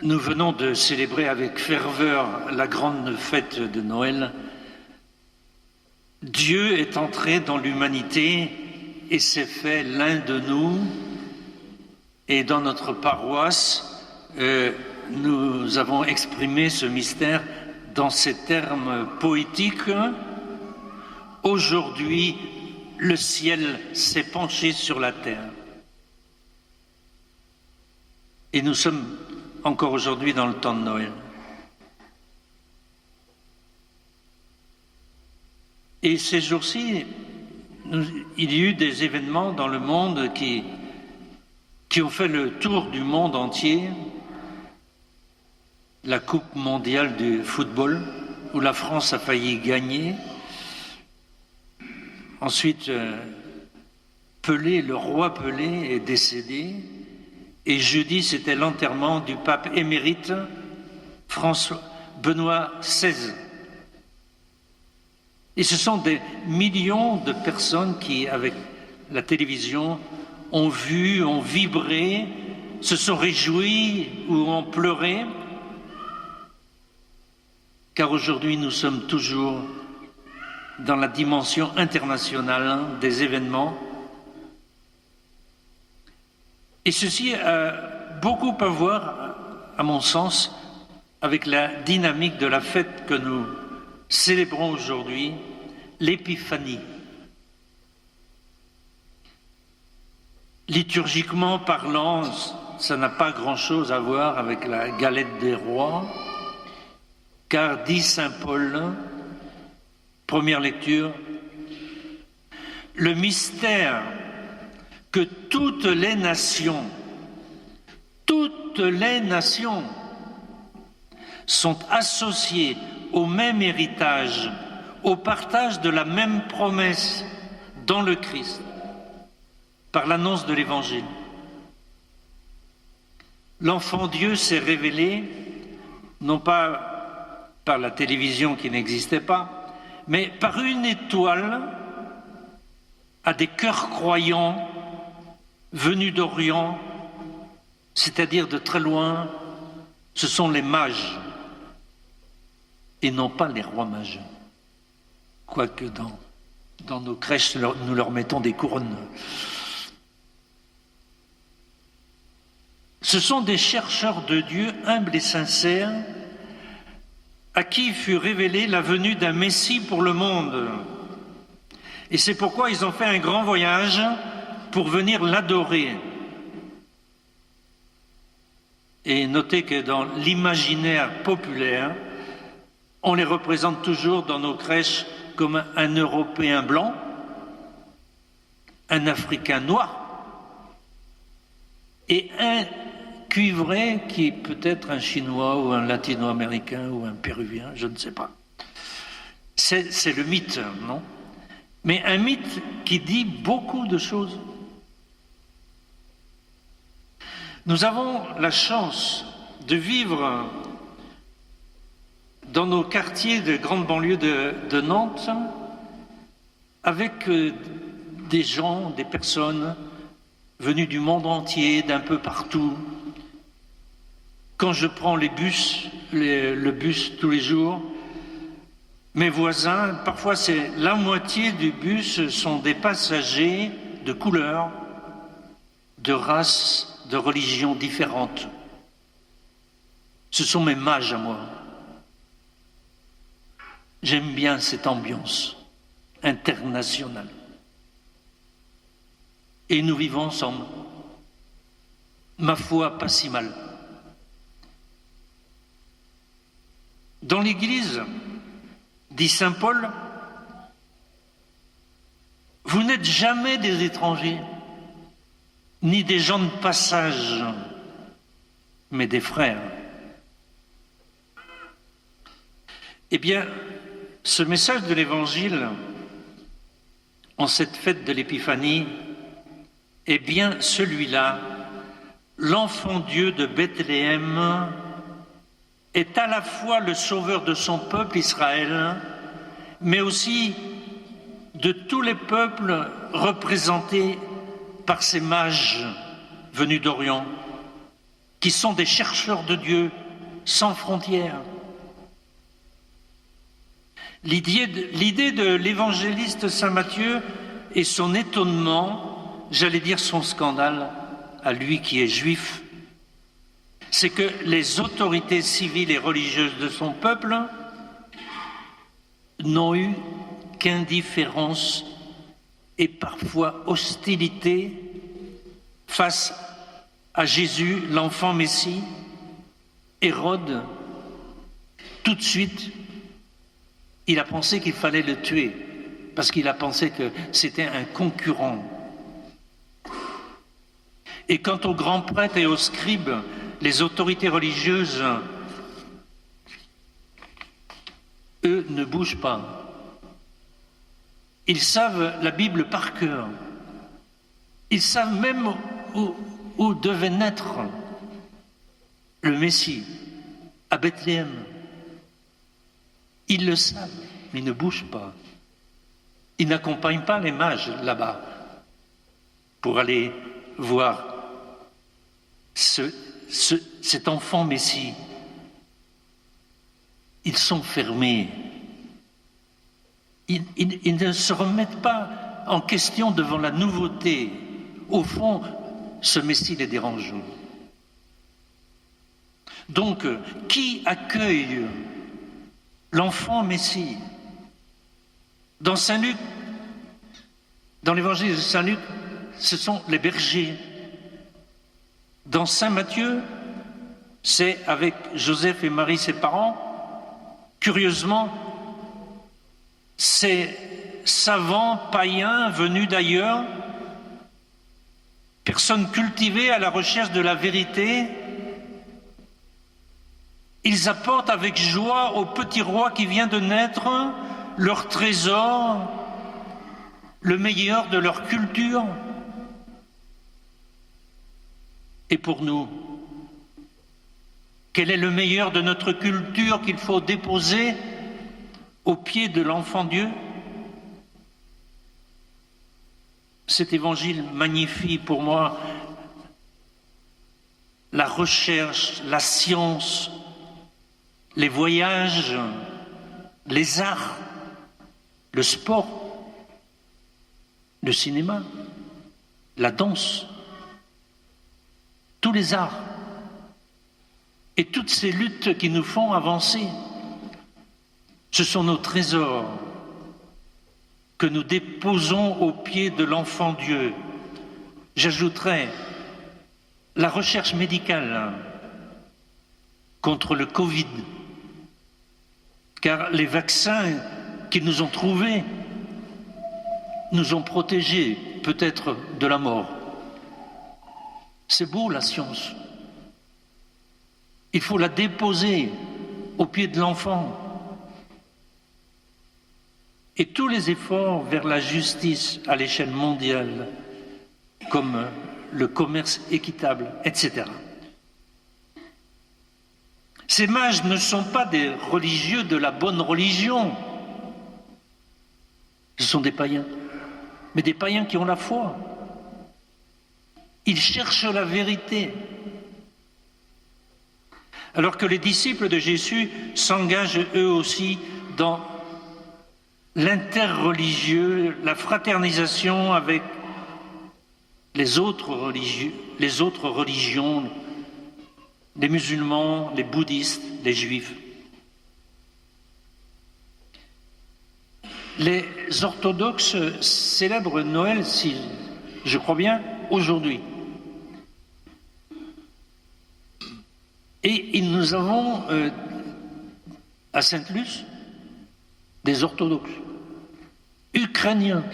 Nous venons de célébrer avec ferveur la grande fête de Noël. Dieu est entré dans l'humanité et s'est fait l'un de nous. Et dans notre paroisse, nous avons exprimé ce mystère dans ces termes poétiques. Aujourd'hui, le ciel s'est penché sur la terre. Et nous sommes encore aujourd'hui dans le temps de Noël. Et ces jours-ci, il y a eu des événements dans le monde qui ont fait le tour du monde entier. La Coupe mondiale du football, où la France a failli gagner. Ensuite, Pelé, le roi Pelé, est décédé. Et jeudi, c'était l'enterrement du pape émérite Benoît XVI. Et ce sont des millions de personnes qui, avec la télévision, ont vu, ont vibré, se sont réjouis ou ont pleuré. Car aujourd'hui, nous sommes toujours dans la dimension internationale des événements. Et ceci a beaucoup à voir, à mon sens, avec la dynamique de la fête que nous célébrons aujourd'hui, l'Épiphanie. Liturgiquement parlant, ça n'a pas grand-chose à voir avec la galette des rois, car, dit saint Paul, première lecture, le mystère que toutes les nations sont associées au même héritage, au partage de la même promesse dans le Christ, par l'annonce de l'Évangile. L'enfant Dieu s'est révélé, non pas par la télévision qui n'existait pas, mais par une étoile à des cœurs croyants venus d'Orient, c'est-à-dire de très loin. Ce sont les mages et non pas les rois mages. Quoique dans nos crèches, nous leur mettons des couronnes. Ce sont des chercheurs de Dieu humbles et sincères à qui fut révélée la venue d'un Messie pour le monde. Et c'est pourquoi ils ont fait un grand voyage pour venir l'adorer. Et notez que dans l'imaginaire populaire, on les représente toujours dans nos crèches comme un Européen blanc, un Africain noir et un cuivré qui est peut-être un Chinois ou un Latino-américain ou un Péruvien, je ne sais pas. C'est le mythe, non ? Mais un mythe qui dit beaucoup de choses. Nous avons la chance de vivre dans nos quartiers de grande banlieue de Nantes avec des gens, des personnes venues du monde entier, d'un peu partout. Quand je prends le bus tous les jours, mes voisins, parfois c'est la moitié du bus sont des passagers de couleurs, de races, de religions différentes. Ce sont mes mages à moi. J'aime bien cette ambiance internationale. Et nous vivons ensemble. Ma foi, pas si mal. Dans l'Église, dit saint Paul, vous n'êtes jamais des étrangers, ni des gens de passage, mais des frères. Eh bien, ce message de l'Évangile, en cette fête de l'Épiphanie, est bien celui-là. L'enfant Dieu de Bethléem est à la fois le sauveur de son peuple Israël, mais aussi de tous les peuples représentés par ces mages venus d'Orient. qui sont des chercheurs de Dieu sans frontières. L'idée de l'évangéliste Saint Matthieu et son étonnement, j'allais dire son scandale, à lui qui est juif, c'est que les autorités civiles et religieuses de son peuple n'ont eu qu'indifférence et parfois hostilité face à Jésus, l'enfant Messie. Hérode, tout de suite, il a pensé qu'il fallait le tuer, parce qu'il a pensé que c'était un concurrent. Et quant aux grands prêtres et aux scribes, les autorités religieuses, eux ne bougent pas. Ils savent la Bible par cœur. Ils savent même où devait naître le Messie, à Bethléem. Ils le savent, mais ils ne bougent pas. Ils n'accompagnent pas les mages là-bas pour aller voir cet enfant Messie. Ils sont fermés. Ils ne se remettent pas en question devant la nouveauté. Au fond, ce Messie les dérange. Donc, qui accueille l'enfant Messie? Dans Saint Luc, dans l'évangile de Saint Luc, ce sont les bergers. Dans Saint Matthieu, c'est avec Joseph et Marie, ses parents. Curieusement, ces savants païens venus d'ailleurs, personnes cultivées à la recherche de la vérité, ils apportent avec joie au petit roi qui vient de naître leur trésor, le meilleur de leur culture. Et pour nous, quel est le meilleur de notre culture qu'il faut déposer au pied de l'enfant Dieu? Cet évangile magnifie pour moi la recherche, la science, les voyages, les arts, le sport, le cinéma, la danse, tous les arts et toutes ces luttes qui nous font avancer. Ce sont nos trésors que nous déposons au pied de l'enfant Dieu. J'ajouterais la recherche médicale contre le Covid, car les vaccins qu'ils nous ont trouvés nous ont protégés peut-être de la mort. C'est beau la science. Il faut la déposer au pied de l'enfant. Et tous les efforts vers la justice à l'échelle mondiale, comme le commerce équitable, etc. Ces mages ne sont pas des religieux de la bonne religion. Ce sont des païens, mais des païens qui ont la foi. Ils cherchent la vérité. Alors que les disciples de Jésus s'engagent eux aussi dans l'interreligieux, la fraternisation avec les autres religions, les musulmans, les bouddhistes, les juifs. Les orthodoxes célèbrent Noël, si je crois bien, aujourd'hui. Et nous avons à Sainte-Luce des orthodoxes ukrainiens.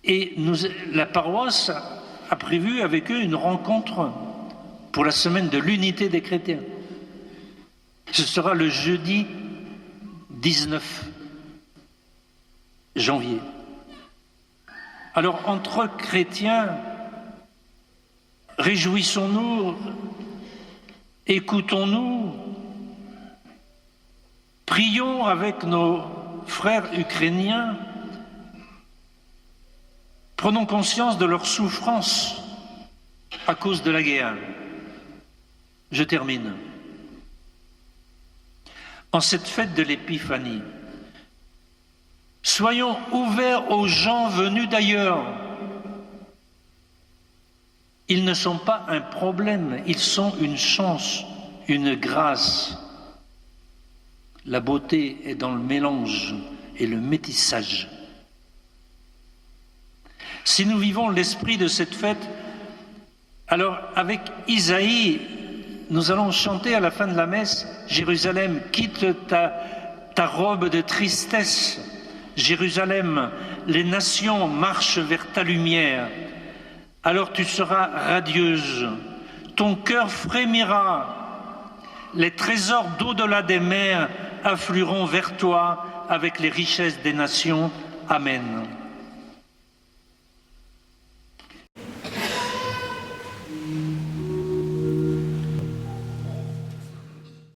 Et la paroisse a prévu avec eux une rencontre pour la semaine de l'unité des chrétiens. Ce sera le jeudi 19 janvier. Alors, entre chrétiens, réjouissons-nous, écoutons-nous, prions avec nos frères ukrainiens Prenons conscience de leur souffrance à cause de la guerre. Je termine. En cette fête de l'Épiphanie, soyons ouverts aux gens venus d'ailleurs. Ils ne sont pas un problème, ils sont une chance, une grâce. La beauté est dans le mélange et le métissage. Si nous vivons l'esprit de cette fête, alors avec Isaïe, nous allons chanter à la fin de la messe « Jérusalem, quitte ta robe de tristesse. Jérusalem, les nations marchent vers ta lumière. Alors tu seras radieuse, ton cœur frémira. Les trésors d'au-delà des mers afflueront vers toi avec les richesses des nations. Amen. »